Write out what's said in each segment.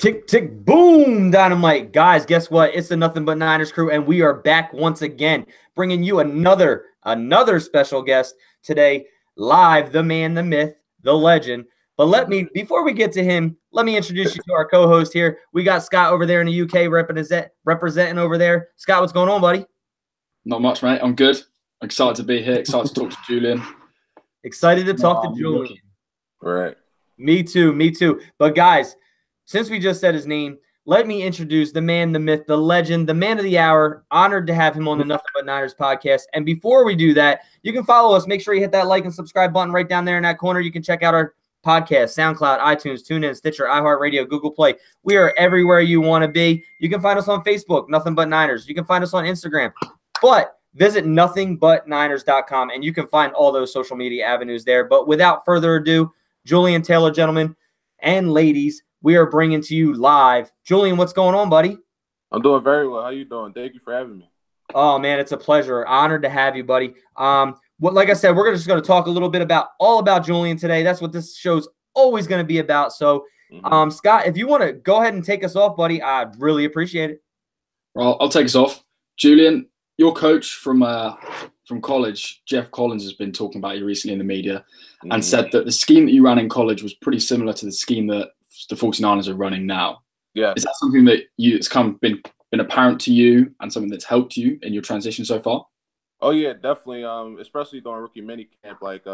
Tick, tick, boom, dynamite. Guys, guess what? It's the Nothing But Niners crew, and we are back once again, bringing you another special guest today, live, the man, the myth, the legend. But before we get to him, let me introduce you to our co-host here. We got Scott over there in the UK representing over there. Scott, what's going on, buddy? Not much, mate. I'm good. I'm excited to be here. Excited to talk to Jullian. Excited to talk to Jullian. All right. Me too. But guys, since we just said his name, let me introduce the man, the myth, the legend, the man of the hour. Honored to have him on the Nothing But Niners podcast. And before we do that, you can follow us. Make sure you hit that like and subscribe button right down there in that corner. You can check out our podcast, SoundCloud, iTunes, TuneIn, Stitcher, iHeartRadio, Google Play. We are everywhere you want to be. You can find us on Facebook, Nothing But Niners. You can find us on Instagram. But visit nothingbutniners.com, and you can find all those social media avenues there. But without further ado, Jullian Taylor, gentlemen and ladies, we are bringing to you live. Jullian, what's going on, buddy? I'm doing very well. How you doing? Thank you for having me. Oh, man, it's a pleasure. Honored to have you, buddy. Like I said, we're just going to talk a little bit all about Jullian today. That's what this show's always going to be about. So, Scott, if you want to go ahead and take us off, buddy, I'd really appreciate it. Well, I'll take us off. Jullian, your coach from college, Jeff Collins, has been talking about you recently in the media and said that the scheme that you ran in college was pretty similar to the scheme that the 49ers are running now. Yeah. Is that something that it's kind of been apparent to you and something that's helped you in your transition so far? Oh, yeah, definitely. Especially during rookie minicamp. Like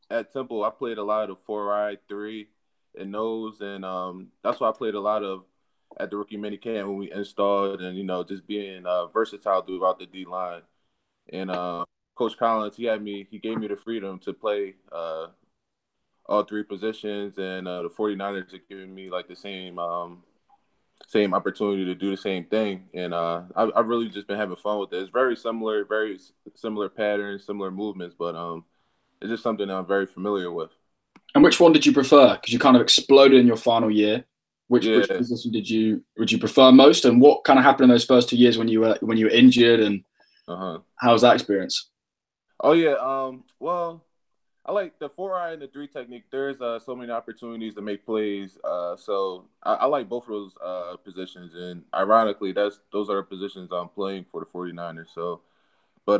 at Temple, I played a lot of 4-eye, 3, and nose. And that's what I played a lot of at the rookie minicamp when we installed and, just being versatile throughout the D-line. And Coach Collins, he gave me the freedom to play all 3 positions, and the 49ers are giving me like the same opportunity to do the same thing. And I've really just been having fun with it. It's very similar patterns, similar movements, but it's just something that I'm very familiar with. And which one did you prefer? Because you kind of exploded in your final year. Which position would you prefer most, and what kind of happened in those first 2 years when you were injured, and how was that experience? Oh yeah, well, I like the 4-eye and the 3 technique. There's so many opportunities to make plays. So I like both of those positions. And ironically, those are the positions I'm playing for the 49ers. So, but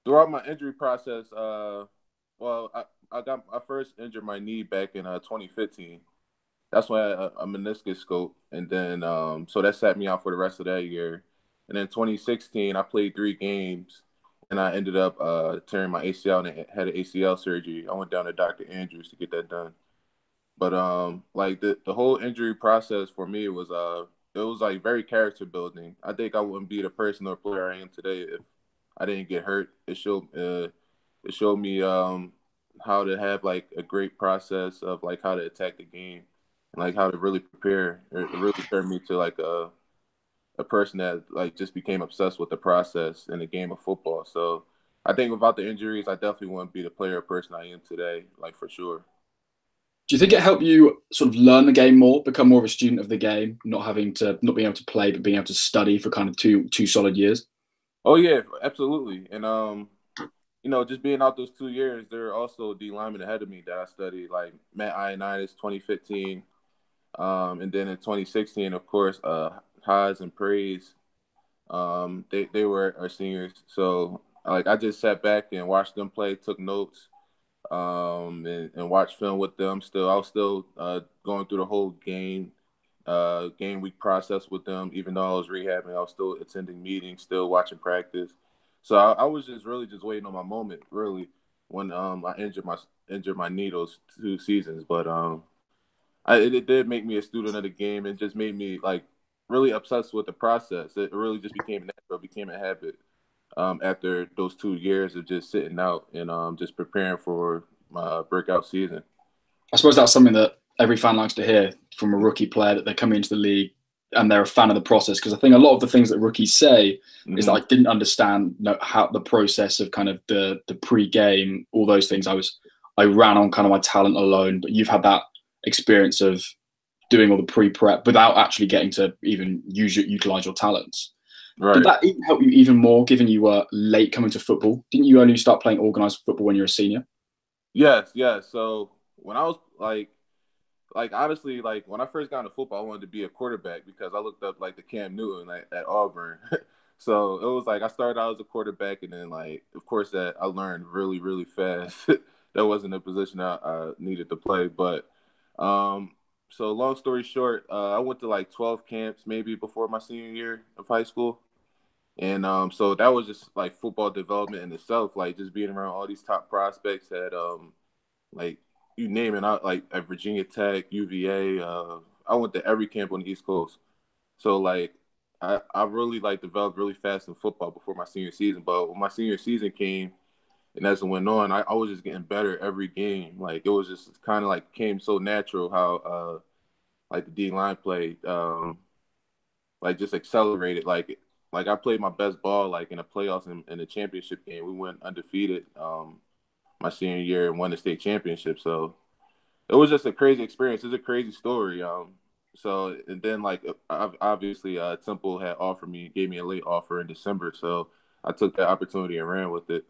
throughout my injury process, I first injured my knee back in 2015. That's when I had a meniscus scope. And then so that sat me out for the rest of that year. And then 2016, I played 3 games. And I ended up tearing my ACL and had an ACL surgery. I went down to Dr. Andrews to get that done. But like the whole injury process for me was like very character building. I think I wouldn't be the person or player I am today if I didn't get hurt. It showed me how to have like a great process of like how to attack the game and like how to really prepare. It really turned me to like a person that like just became obsessed with the process in the game of football. So I think without the injuries, I definitely wouldn't be the player or person I am today, like for sure. Do you think it helped you sort of learn the game more, become more of a student of the game, not being able to play, but being able to study for kind of two solid years? Oh yeah, absolutely. And just being out those 2 years, there are also D linemen ahead of me that I studied, like Matt Ioannidis, 2015. And then in 2016, of course, Haas and Praise, they were our seniors. So like I just sat back and watched them play, took notes, and watched film with them. I was still going through the whole game week process with them. Even though I was rehabbing, I was still attending meetings, still watching practice. So I was just waiting on my moment, really, when I injured my knee those 2 seasons. But it did make me a student of the game and just made me like really obsessed with the process. It really just became natural, became a habit after those 2 years of just sitting out and just preparing for my breakout season. I suppose that's something that every fan likes to hear from a rookie player, that they're coming into the league and they're a fan of the process. Because I think a lot of the things that rookies say is that I didn't understand how the process of kind of the pre-game, all those things. I ran on kind of my talent alone, but you've had that experience of doing all the pre-prep without actually getting to even utilize your talents. Right. Did that help you even more, given you were late coming to football? Didn't you only start playing organized football when you were a senior? Yes. So when I was like like honestly, like when I first got into football, I wanted to be a quarterback because I looked up like the Cam Newton at Auburn. So it was like I started out as a quarterback, and then like of course that I learned really really fast. That wasn't a position I needed to play, but um, so long story short, I went to like 12 camps maybe before my senior year of high school. And so that was just like football development in itself, like just being around all these top prospects at like you name it, like at Virginia Tech, UVA. I went to every camp on the East Coast. So like I really like developed really fast in football before my senior season. But when my senior season came and as it went on, I was just getting better every game. Like it was just kind of like came so natural how like the D line played. Like just accelerated. Like I played my best ball like in the playoffs and in the championship game. We went undefeated my senior year and won the state championship. So it was just a crazy experience. It's a crazy story. So and then like obviously Temple had gave me a late offer in December. So I took that opportunity and ran with it.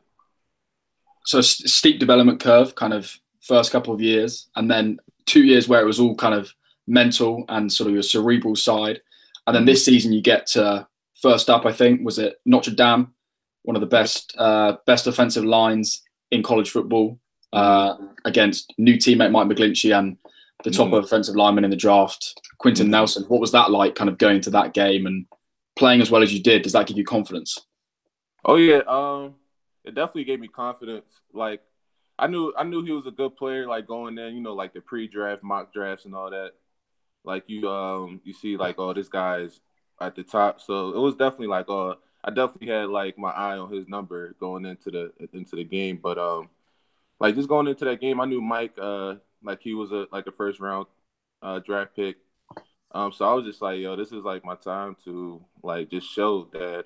So steep development curve, kind of first couple of years, and then 2 years where it was all kind of mental and sort of your cerebral side. And then this season you get to first up, I think, was it Notre Dame, one of the best offensive lines in college football, against new teammate Mike McGlinchey and the top offensive lineman in the draft, Quentin Nelson. What was that like, kind of going to that game and playing as well as you did? Does that give you confidence? Oh yeah, it definitely gave me confidence. Like I knew he was a good player. Like going there, you know, like the pre-draft mock drafts and all that. Like you see like, oh, this guy's at the top. So it was definitely like, I definitely had like my eye on his number going into the game. But like just going into that game, I knew Mike like he was a first round draft pick. So I was just like, yo, this is like my time to like just show that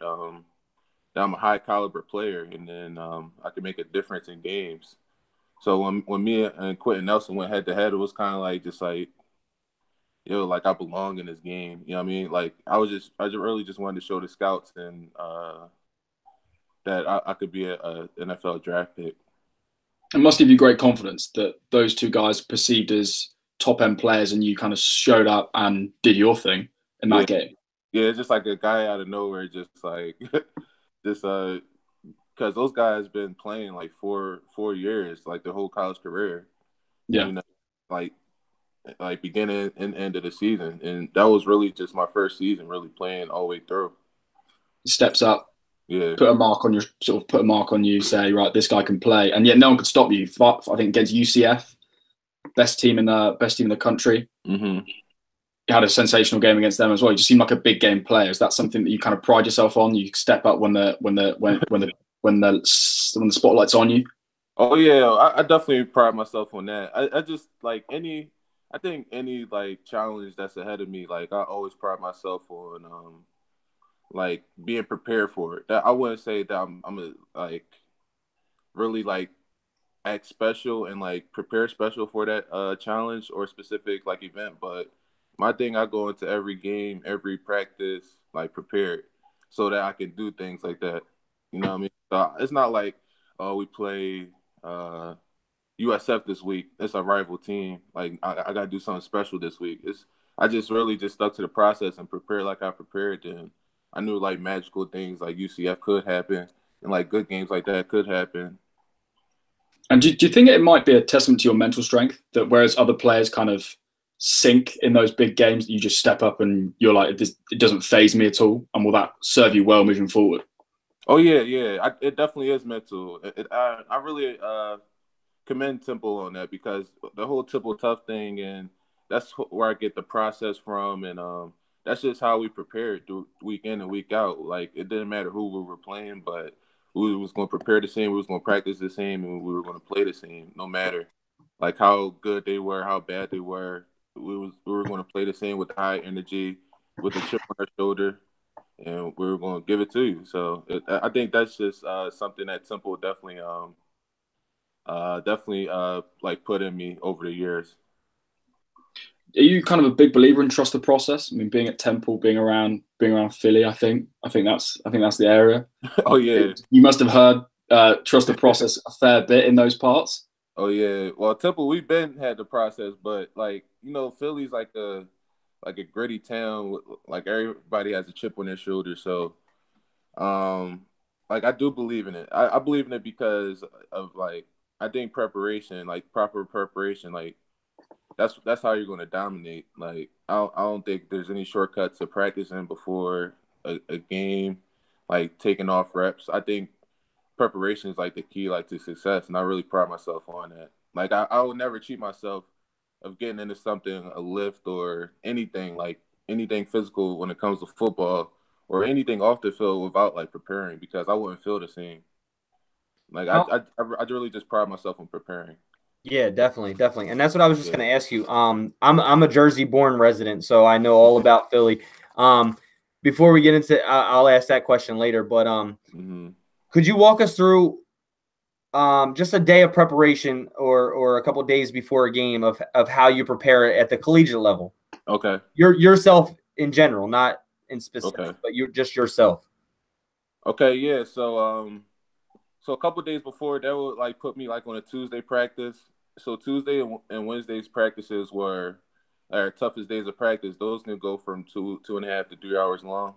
that I'm a high caliber player, and then I can make a difference in games. So when me and Quentin Nelson went head to head, it was kind of like just like, yo, like I belong in this game. You know what I mean? Like I really just wanted to show the scouts and that I could be a NFL draft pick. It must give you great confidence that those two guys perceived as top end players, and you kind of showed up and did your thing in that game. Yeah, it's just like a guy out of nowhere, just like just because those guys been playing like 4 years, like their whole college career. Yeah, you know, like beginning and end of the season, and that was really just my first season really playing all the way through. Steps up. Yeah, put a mark on you, say, right, this guy can play, and yet no one could stop you. I think against UCF, best team in the country. You had a sensational game against them as well. You just seem like a big game player. Is that something that you kind of pride yourself on? You step up when the spotlight's on you. Oh yeah, I definitely pride myself on that. I just like I think any like challenge that's ahead of me, like I always pride myself on like being prepared for it. That I wouldn't say that I'm a, like really like act special and like prepare special for that challenge or specific like event, but my thing, I go into every game, every practice like prepared so that I can do things like that. You know what I mean? So it's not like, oh, we play USF this week. It's a rival team. Like I gotta do something special this week. I just really just stuck to the process and prepared like I prepared. And I knew like magical things like UCF could happen and like good games like that could happen. And do you think it might be a testament to your mental strength that whereas other players kind of sink in those big games, you just step up and you're like, it doesn't faze me at all, and will that serve you well moving forward? Oh yeah, it definitely is mental. I really commend Temple on that because the whole Temple Tough thing, and that's where I get the process from, and that's just how we prepared through week in and week out. Like it didn't matter who we were playing, but we was going to prepare the same, we was going to practice the same, and we were going to play the same, no matter like how good they were, how bad they were. We were going to play the same with high energy, with a chip on our shoulder, and we were going to give it to you. So I think that's just something that Temple definitely like put in me over the years. Are you kind of a big believer in trust the process? I mean, being at Temple, being around Philly, I think that's the area. Oh yeah, you must have heard trust the process a fair bit in those parts. Oh yeah. Well, Temple, we've been had the process, but like Philly's like a gritty town. Like everybody has a chip on their shoulder, so um, like I do believe in it. I believe in it because of like I think preparation, like proper preparation, like that's how you're going to dominate. Like I don't think there's any shortcuts to practicing before a game, like taking off reps. I think preparation is like the key like to success, and I really pride myself on that. Like I would never cheat myself of getting into something, a lift or anything like anything physical when it comes to football or anything off the field without like preparing because I wouldn't feel the same. Like I really just pride myself on preparing. Yeah, definitely, definitely. And that's what I was just Yeah. going to ask you. I'm a Jersey-born resident, so I know all about Philly. Before we get into, I'll ask that question later. But could you walk us through just a day of preparation or a couple of days before a game of how you prepare at the collegiate level? Okay. Yourself in general, not in specific, Okay. but you just yourself. Okay. Yeah. So a couple of days before, they would like put me like on a Tuesday practice. So Tuesday and Wednesday's practices were our toughest days of practice. Those can go from 2.5 to 3 hours long.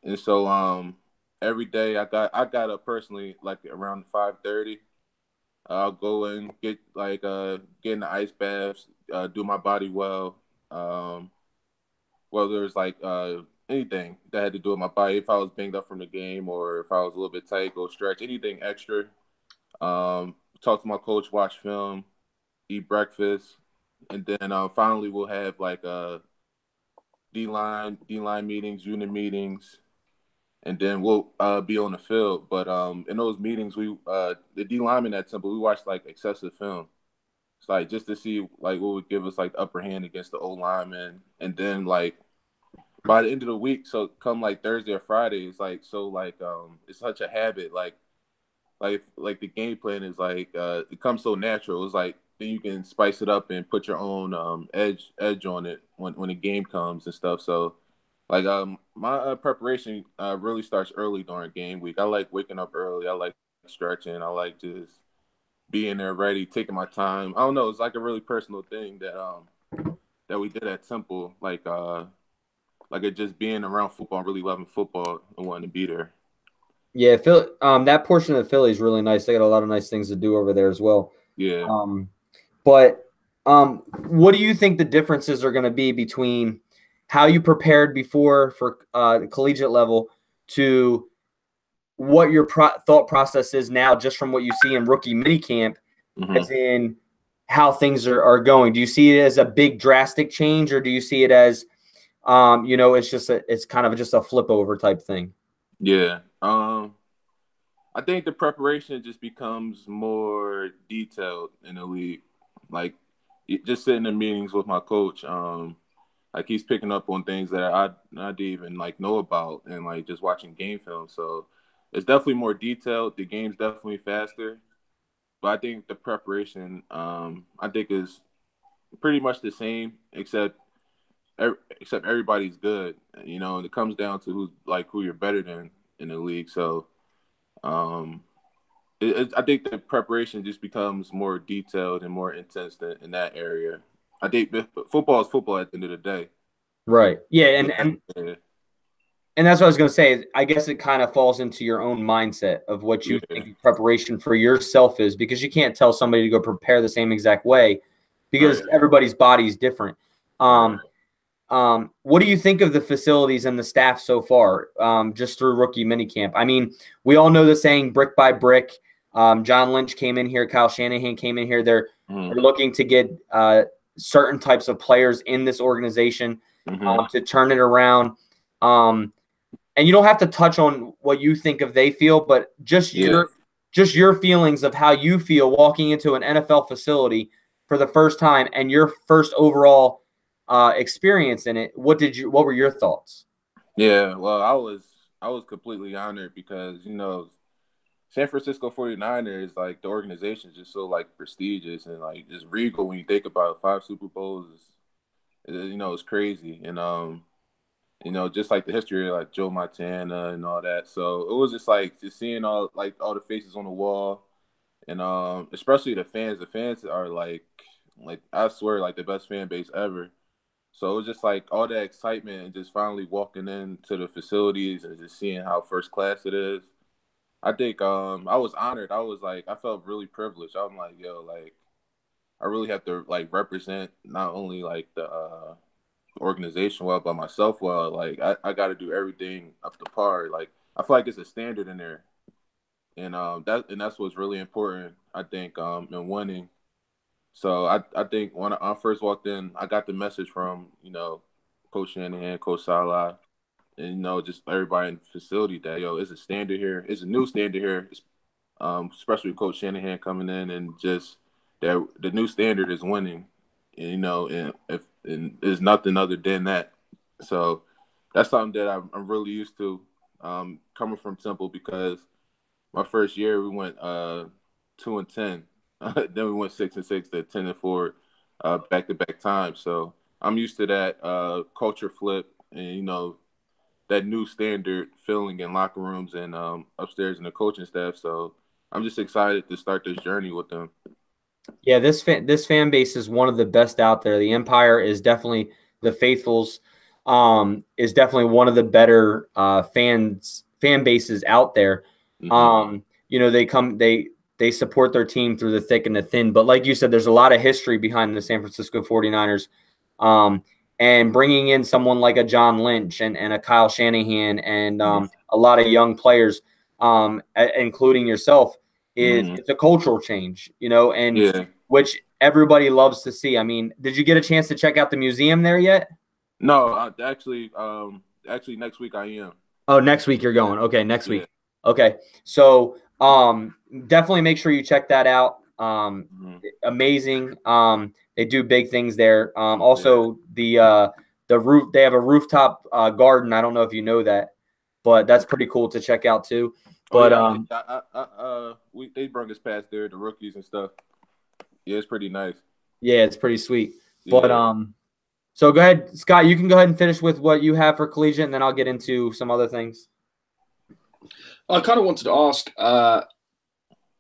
And so every day I got up personally like around 5:30. I'll go and get in the ice baths, do my body well. Um, whether it's like anything that had to do with my body, if I was banged up from the game or if I was a little bit tight, go stretch, anything extra. Talk to my coach, watch film, eat breakfast, and then finally we'll have like D line meetings, unit meetings, and then we'll be on the field. But in those meetings, the D linemen at Temple, we watched like excessive film. It's like just to see like what would give us like the upper hand against the O linemen, and then like by the end of the week, so come like Thursday or Friday, it's like it's such a habit. Like the game plan is like it comes so natural. It's like then you can spice it up and put your own edge on it when the game comes and stuff. So like my preparation really starts early during game week. I like waking up early. I like stretching. I like just being there ready, taking my time. I don't know. It's like a really personal thing that we did at Temple. Like it just being around football, and really loving football and wanting to be there. Yeah, that portion of Philly is really nice. They got a lot of nice things to do over there as well. Yeah. But what do you think the differences are going to be between how you prepared before for the collegiate level to what your thought process is now, just from what you see in rookie minicamp, as in how things are going? Do you see it as a big drastic change, or do you see it as it's kind of just a flip over type thing? Yeah. I think the preparation just becomes more detailed in the league. Like just sitting in meetings with my coach, like he's picking up on things that I didn't even like know about, and like just watching game film. So it's definitely more detailed. The game's definitely faster, but I think the preparation, I think is pretty much the same, except everybody's good. And it comes down to who you're better than in the league. So um, I think the preparation just becomes more detailed and more intense in that area. I think football is football at the end of the day. Right. Yeah, Yeah. and that's what I was going to say. I guess it kind of falls into your own mindset of what you think preparation for yourself is, because you can't tell somebody to go prepare the same exact way because everybody's body is different. What do you think of the facilities and the staff so far, just through rookie minicamp? I mean, we all know the saying brick by brick. John Lynch came in here. Kyle Shanahan came in here. They're looking to get certain types of players in this organization to turn it around. And you don't have to touch on what you think of they feel, but just your feelings of how you feel walking into an NFL facility for the first time and your first overall experience in it. What were your thoughts? Yeah, well, I was completely honored because, San Francisco 49ers, like the organization is just so like prestigious and like just regal when you think about it. 5 Super Bowls it's crazy. And just like the history of like Joe Montana and all that. So it was just like just seeing all the faces on the wall and especially the fans. The fans are like I swear, like the best fan base ever. So it was just like all that excitement and just finally walking into the facilities and just seeing how first class it is. I think I was honored. I was like I felt really privileged. I'm like, yo, like I really have to like represent not only like the organization well, but myself well. Like I got to do everything up to par. Like I feel like it's a standard in there, and that's what's really important. I think in winning. So I think when I first walked in, I got the message from Coach Shanahan, Coach Salah, and just everybody in the facility that it's a standard here. It's a new standard here, especially with Coach Shanahan coming in and just that the new standard is winning. And there's nothing other than that. So that's something that I'm really used to coming from Temple because my first year we went 2-10, then we went 6-6 to 10-4 back-to-back times. So I'm used to that culture flip and that new standard feeling in locker rooms and upstairs in the coaching staff. So I'm just excited to start this journey with them. Yeah, this fan base is one of the best out there. The Empire is definitely the Faithfuls is definitely one of the better fan bases out there. They support their team through the thick and the thin. But like you said, there's a lot of history behind the San Francisco 49ers. And bringing in someone like a John Lynch and a Kyle Shanahan and a lot of young players, including yourself, it's a cultural change, which everybody loves to see. I mean, did you get a chance to check out the museum there yet? No, actually, next week I am. Oh, next week you're going. Okay, next week. Okay, so definitely make sure you check that out. Amazing. They do big things there. Also, the roof. They have a rooftop garden. I don't know if you know that, but that's pretty cool to check out too. But they brought us past there, the rookies and stuff. Yeah, it's pretty nice. Yeah, it's pretty sweet. Yeah. But so go ahead, Scott. You can go ahead and finish with what you have for collegiate, and then I'll get into some other things. I kind of wanted to ask,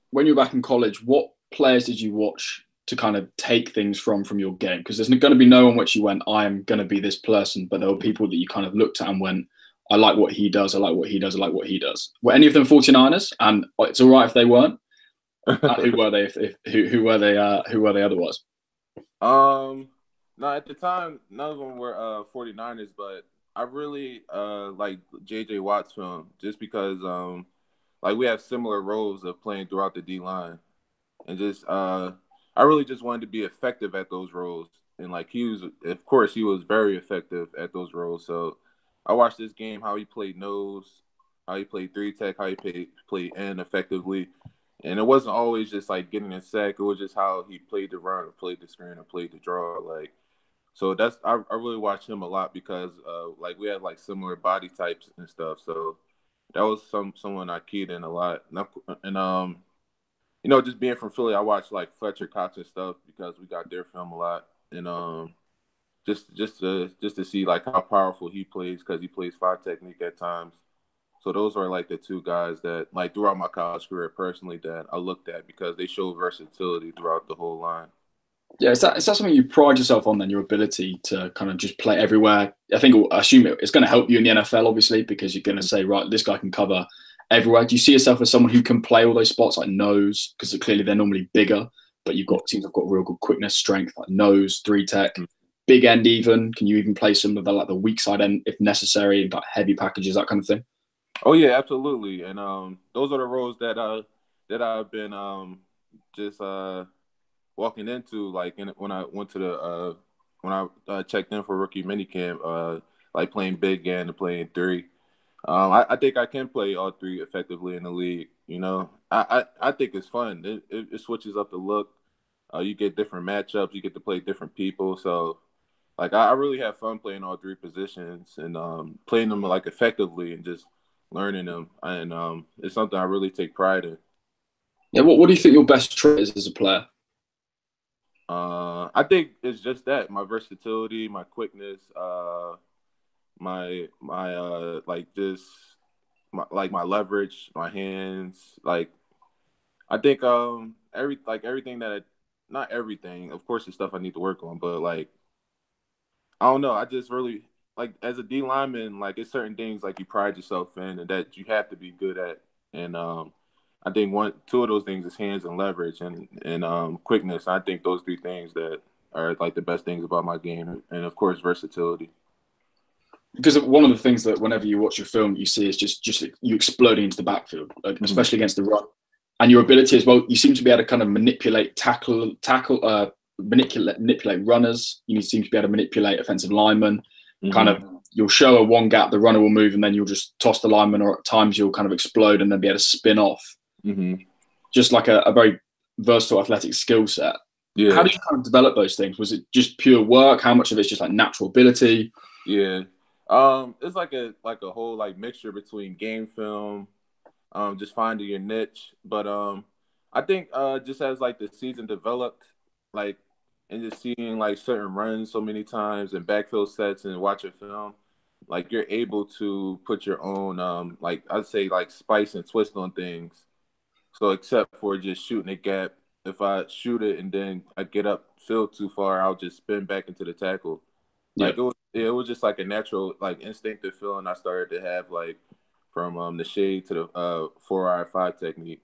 when you were back in college, what players did you watch to kind of take things from your game? Because there's going to be no one which you went, I am going to be this person, but there were people that you kind of looked at and went, I like what he does, I like what he does, I like what he does. Were any of them 49ers? And it's all right if they weren't. Who were they? Who were they? Who were they otherwise? No, at the time, none of them were 49ers, but I really like J.J. Watt's film just because like we have similar roles of playing throughout the D line, and just I really just wanted to be effective at those roles, and like he was very effective at those roles. So I watched this game, how he played nose, how he played 3-tech, how he played end effectively. And it wasn't always just like getting a sack. It was just how he played the run or played the screen or played the draw. Like, so I really watched him a lot because like we had like similar body types and stuff. So that was someone I keyed in a lot. And just being from Philly, I watched like Fletcher Cox and stuff because we got their film a lot. And just to see like how powerful he plays because he plays 5 technique at times. So those are like the two guys that like throughout my college career personally that I looked at because they show versatility throughout the whole line. Yeah, is that something you pride yourself on then, your ability to kind of just play everywhere? I assume it's going to help you in the NFL, obviously, because you're going to say, right, this guy can cover everywhere. Do you see yourself as someone who can play all those spots like nose? Because clearly they're normally bigger, but teams have got real good quickness, strength, like nose, 3-tech, big end even. Can you even play some of the like the weak side end if necessary, like heavy packages, that kind of thing? Oh yeah, absolutely. And those are the roles that I've been just walking into. Like when I went to the when I checked in for rookie minicamp, like playing big end and playing 3. I think I can play all 3 effectively in the league. I think it's fun. It switches up the look. You get different matchups. You get to play different people. So like I really have fun playing all 3 positions and playing them like effectively and just learning them, and it's something I really take pride in. Yeah, what do you think your best trait is as a player? I think it's just that my versatility, my quickness, my my leverage, my hands. Like I think everything that not everything, of course, the stuff I need to work on, but like I don't know. I just really like as a D lineman, like it's certain things like you pride yourself in and that you have to be good at. And I think two of those things is hands and leverage and quickness. I think those three things that are like the best things about my game, and of course versatility. Because one of the things that whenever you watch your film, you see is just you exploding into the backfield, like, especially against the run, and your ability as well. You seem to be able to kind of manipulate manipulate runners. You seem to be able to manipulate offensive linemen. Kind of, you'll show a one gap, the runner will move, and then you'll just toss the lineman, or at times you'll kind of explode and then be able to spin off. Just like a very versatile athletic skill set. Yeah. How did you kind of develop those things? Was it just pure work? How much of it's just like natural ability? Yeah. It's like a whole like mixture between game film, just finding your niche. But I think just as like the season developed, like and just seeing like certain runs so many times and backfield sets and watching film, like you're able to put your own like I'd say like spice and twist on things. So except for just shooting a gap, if I shoot it and then I get up field too far, I'll just spin back into the tackle. Like it was just like a natural, like instinctive feeling I started to have, like from the shade to the 4-5 technique,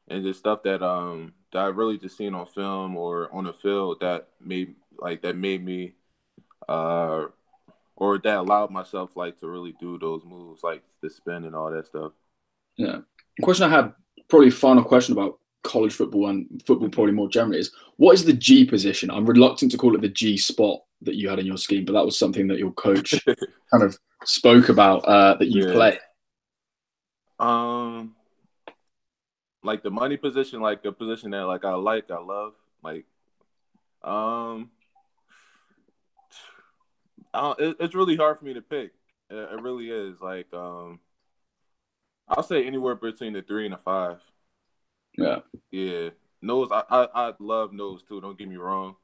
and just stuff that I really just seen on film or on the field that made me or that allowed myself like to really do those moves, like the spin and all that stuff. Yeah. The question I had, probably final question about college football and football probably more generally, is what is the G position? I'm reluctant to call it the G spot that you had in your scheme, but that was something that your coach kind of spoke about that you play. Like the money position, like a position that like I love, like it's really hard for me to pick. It really is. Like I'll say anywhere between the 3 and the 5. Yeah. Yeah. Nose, I love nose too. Don't get me wrong,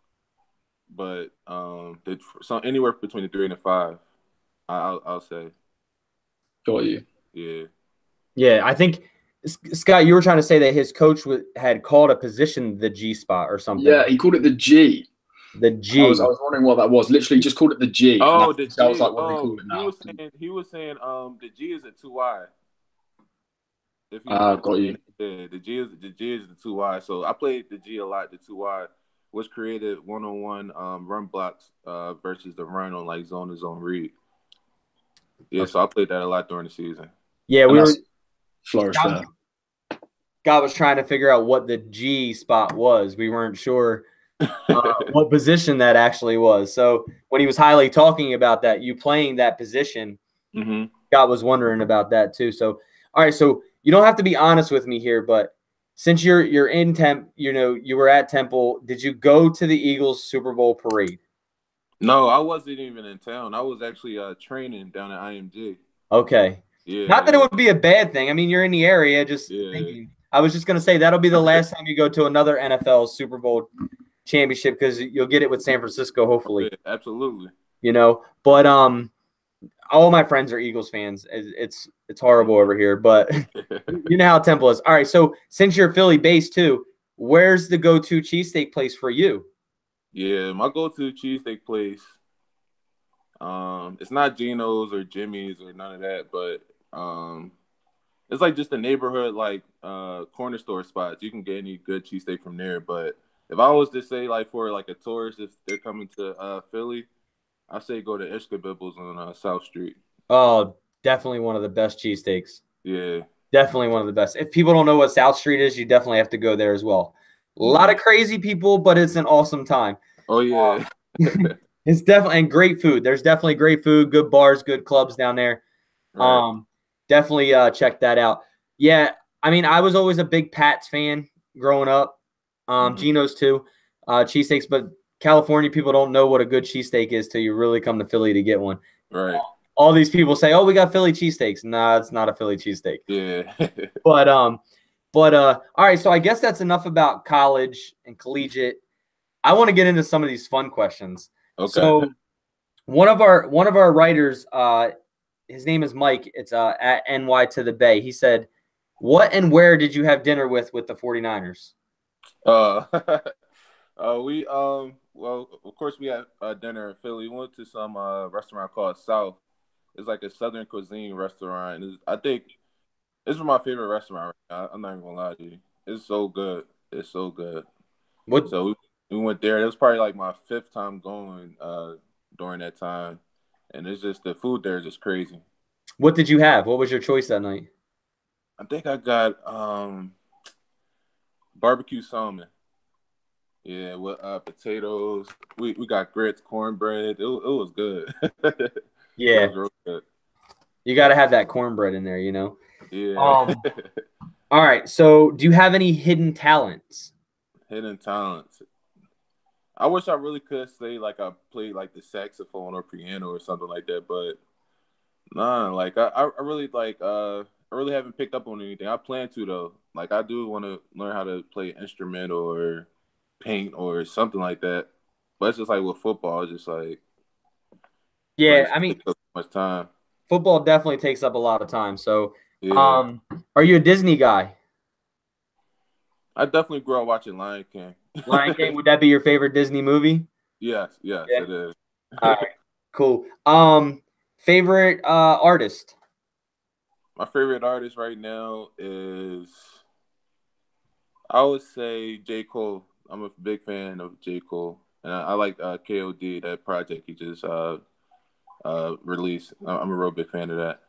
but so anywhere between the 3 and the 5, I'll say. Got you. Yeah. Yeah, I think Scott, you were trying to say that his coach had called a position the G spot or something. Yeah, he called it the G. The G. I was wondering what that was. Literally, just called it the G. Oh, the G. I was like, what do they call it now? He was saying the G is a 2Y. Got you. Yeah, the G is the 2Y. So I played the G a lot, the 2Y, which created one-on-one run blocks versus the run on like zone to zone read. Yeah, so I played that a lot during the season. Yeah, we were flourished there. God was trying to figure out what the G spot was. We weren't sure what position that actually was. So when he was highly talking about that, you playing that position, God was wondering about that too. So, all right, so you don't have to be honest with me here, but since you're in you were at Temple, did you go to the Eagles Super Bowl parade? No, I wasn't even in town. I was actually training down at IMG. Okay. Yeah. Not that it would be a bad thing. I mean, you're in the area. Just thinking. I was just going to say that'll be the last time you go to another NFL Super Bowl championship because you'll get it with San Francisco, hopefully. Yeah, absolutely. But all my friends are Eagles fans. It's horrible over here, but you know how Temple is. All right, so since you're Philly-based too, where's the go-to cheesesteak place for you? Yeah, my go-to cheesesteak place, it's not Geno's or Jimmy's or none of that, but it's like just a neighborhood like corner store spots. You can get any good cheesesteak from there. But if I was to say like for like a tourist, if they're coming to Philly, I say go to Ishka Bibbles on South Street. Oh, definitely one of the best cheesesteaks. Yeah. Definitely one of the best. If people don't know what South Street is, you definitely have to go there as well. A lot of crazy people, but it's an awesome time. Oh, yeah. It's definitely – and great food. There's definitely great food, good bars, good clubs down there. Right. Definitely check that out. Yeah, I mean, I was always a big Pat's fan growing up. Geno's too, cheesesteaks. But California people don't know what a good cheesesteak is till you really come to Philly to get one. Right. All these people say, "Oh, we got Philly cheesesteaks." Nah, it's not a Philly cheesesteak. Yeah. But all right. So I guess that's enough about college and collegiate. I want to get into some of these fun questions. Okay. So one of our writers, his name is Mike. It's at NY to the Bay. He said, "What and where did you have dinner with the 49ers?" Uh, well, of course, we had dinner in Philly. We went to some restaurant called South. It's like a Southern cuisine restaurant. I think it's my favorite restaurant right now. I'm not even gonna lie to you. It's so good. It's so good. What So we went there. It was probably like my fifth time going during that time, and it's just the food there is just crazy. what did you have? What was your choice that night? I think I got barbecue salmon. Yeah, with potatoes. We got grits, cornbread. It was good. It Yeah, was real good. you got to have that cornbread in there, you know. Yeah. All right. So, do you have any hidden talents? Hidden talents. I wish I really could say like I played like the saxophone or piano or something like that, but nah, like I really like I really haven't picked up on anything. I plan to though. Like I do want to learn how to play an instrument or paint or something like that. But it's just like with football, it's just like Yeah, it I mean, takes up so much time. football definitely takes up a lot of time. So, Yeah. are you a Disney guy? I definitely grew up watching Lion King. Lion King, would that be your favorite Disney movie? Yes, Yeah. it is. All right, cool. Favorite artist? My favorite artist right now is I would say J. Cole. I'm a big fan of J. Cole. And I like KOD, that project he just released. I'm a real big fan of that.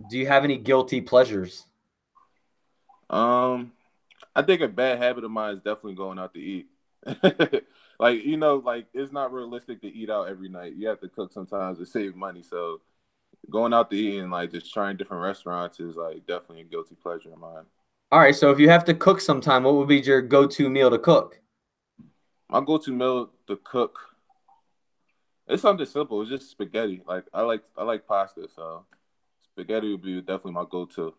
Do you have any guilty pleasures? Um, I think a bad habit of mine is definitely going out to eat. Like, like it's not realistic to eat out every night. You have to cook sometimes to save money. So going out to eat and like just trying different restaurants is like definitely a guilty pleasure of mine. All right, so if you have to cook sometime, what would be your go-to meal to cook? My go-to meal to cook, it's something simple. It's just spaghetti. Like I like pasta, so spaghetti would be definitely my go-to.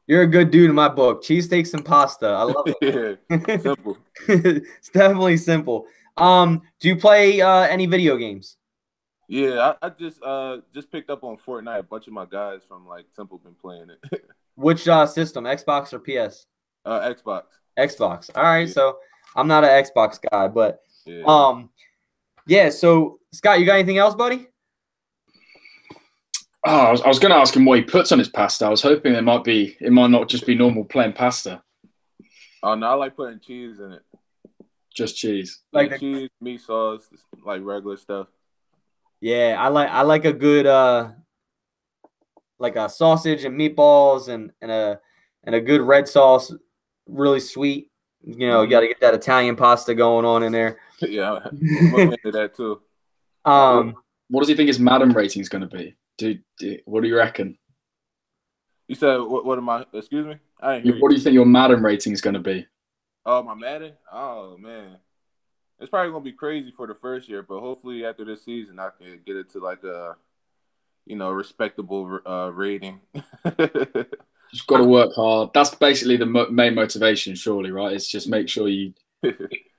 You're a good dude in my book. Cheesesteaks and pasta. I love Yeah, it. simple. It's definitely simple. Do you play any video games? Yeah, I just picked up on Fortnite. A bunch of my guys from like Temple been playing it. Which system, Xbox or PS? Xbox. Xbox. All right, Yeah, so I'm not an Xbox guy, but yeah. yeah. So Scott, you got anything else, buddy? Oh, I was going to ask him what he puts on his pasta. I was hoping it might not just be normal plain pasta, Oh no, I like putting cheese in it. just cheese. Yeah, Like cheese, meat sauce, like regular stuff. yeah, I like a good like a sausage and meatballs and a good red sauce, really sweet. You know, you got to get that Italian pasta going on in there. Yeah, I'm a fan of that too. What does he think his Madden rating is going to be? What do you reckon? You said what am I? Excuse me, I didn't hear you. What do you think your Madden rating is going to be? Oh, my Madden. Oh man, it's probably gonna be crazy for the first year, but hopefully after this season I can get it to like a respectable rating. Just got to work hard. That's basically the main motivation, surely, right? It's just make sure you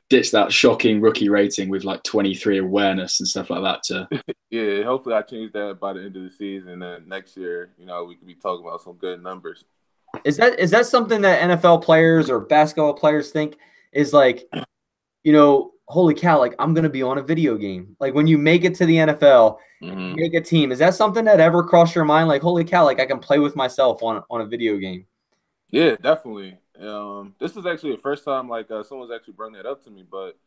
ditch that shocking rookie rating with like 23 awareness and stuff like that. Yeah, hopefully I change that by the end of the season, and next year, we could be talking about some good numbers. Is that something that NFL players or basketball players think is like, holy cow, like I'm going to be on a video game. Like when you make it to the NFL, Mm-hmm. make a team. Is that something that ever crossed your mind? Like, holy cow, like I can play with myself on a video game. Yeah, definitely. This is actually the first time like someone's actually brought that up to me, but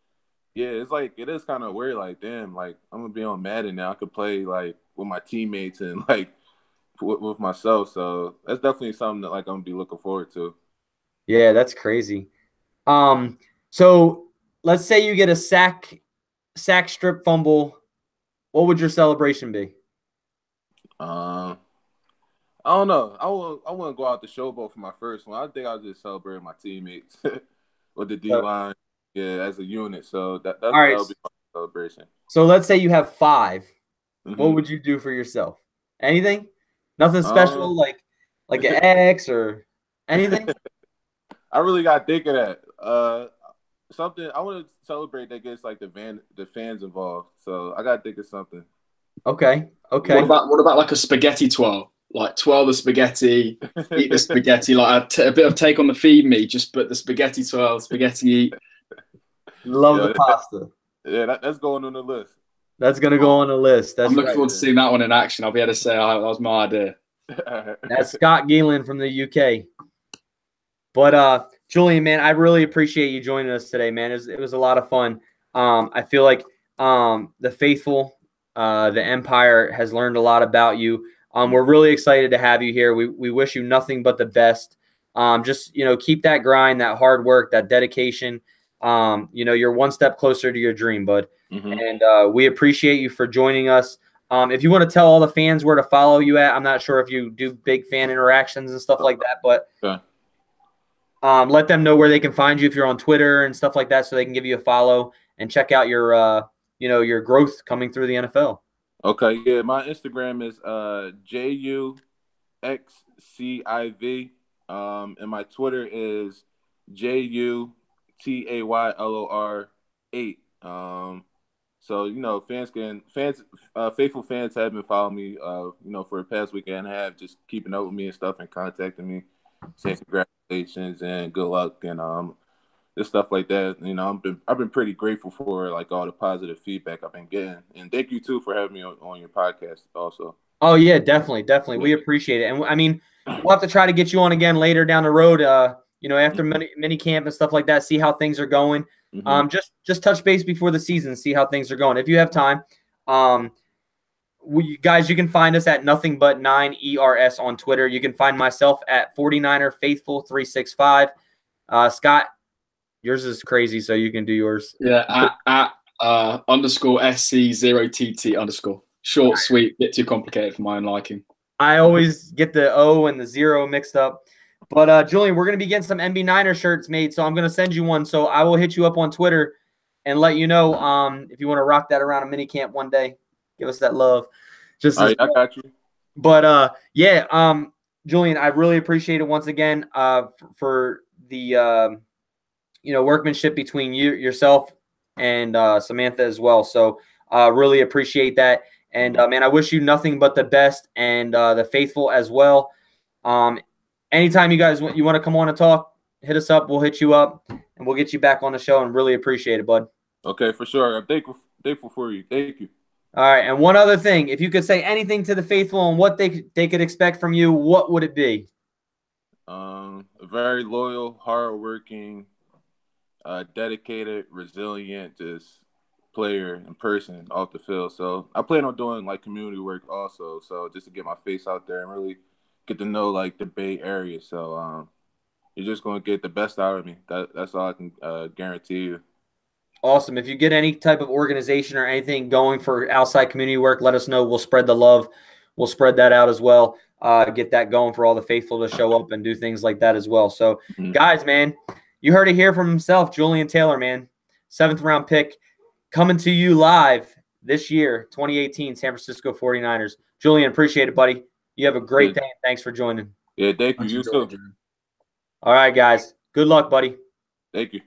yeah, it's like it is kind of weird. Like, damn, like I'm gonna be on Madden now. I could play like with my teammates and like with myself. So that's definitely something that like I'm gonna be looking forward to. Yeah, that's crazy. So let's say you get a sack strip fumble. What would your celebration be? I don't know. I wouldn't go out the showboat for my first one. I think I'll just celebrate my teammates with the D line, yeah, as a unit. So that'll be my celebration. So let's say you have 5. Mm-hmm. What would you do for yourself? Anything? Nothing special, like an X or anything? I really got to think of that. Something I want to celebrate that gets like the fans involved. So I got to think of something. Okay. What about like a spaghetti twirl? like twirl the spaghetti, eat the spaghetti, like a bit of take on the feed me, just put the spaghetti twirl, spaghetti eat. Love the pasta. Yeah, that's going on the list. That's going to go on the list. That's I'm looking forward to seeing that one in action. I'll be able to say that was my idea. That's Scott Geelan from the UK. But Jullian, man, I really appreciate you joining us today, man. It was a lot of fun. I feel like the faithful, the Empire has learned a lot about you. We're really excited to have you here. We wish you nothing but the best. Just, keep that grind, that hard work, that dedication. You're one step closer to your dream, bud. And we appreciate you for joining us. If you want to tell all the fans where to follow you at, I'm not sure if you do big fan interactions and stuff like that, but let them know where they can find you if you're on Twitter and stuff like that, so they can give you a follow and check out your, your growth coming through the NFL. Okay, yeah, my Instagram is JUXCIV, and my Twitter is JUTAYLOR8. So faithful fans have been following me, for the past week and a half, just keeping up with me and stuff and contacting me, saying congratulations and good luck and just stuff like that. I've been pretty grateful for like all the positive feedback I've been getting, and thank you too for having me on your podcast also. Oh yeah, definitely. We appreciate it, and I mean, we'll have to try to get you on again later down the road. After mini camp and stuff like that, see how things are going. Just touch base before the season, see how things are going. If you have time, you can find us at Nothing But 9ERS on Twitter. You can find myself at 49er Faithful 365. Scott, yours is crazy, so you can do yours. Yeah, at _SC0TT _. Short, sweet, bit too complicated for my own liking. I always get the O and the 0 mixed up. But, Jullian, we're going to be getting some NB Niner shirts made, so I'm going to send you one. So I will hit you up on Twitter and let you know if you want to rock that around a mini camp one day. Give us that love. All right, I got you. But, Jullian, I really appreciate it once again for the, workmanship between yourself and Samantha as well. So really appreciate that. And, man, I wish you nothing but the best and the faithful as well. Anytime you guys want to come on and talk, hit us up. We'll hit you up, and we'll get you back on the show and really appreciate it, bud. Okay, for sure. I'm thankful for you. Thank you. All right, and one other thing. If you could say anything to the faithful and what they could expect from you, what would it be? A very loyal, hardworking, dedicated, resilient, just player and person off the field. So I plan on doing, like, community work also, so just to get my face out there and really – get to know like the Bay Area, so you're just gonna get the best out of me. That's all I can guarantee you. Awesome. If you get any type of organization or anything going for outside community work, let us know. We'll spread the love. We'll spread that out as well. Get that going for all the faithful to show up and do things like that as well. So, guys, man, you heard it here from himself, Jullian Taylor, man, 7th round pick, coming to you live this year, 2018 San Francisco 49ers. Jullian, appreciate it, buddy. You have a great day, and thanks for joining. Yeah, thank you. You too. All right, guys. Good luck, buddy. Thank you.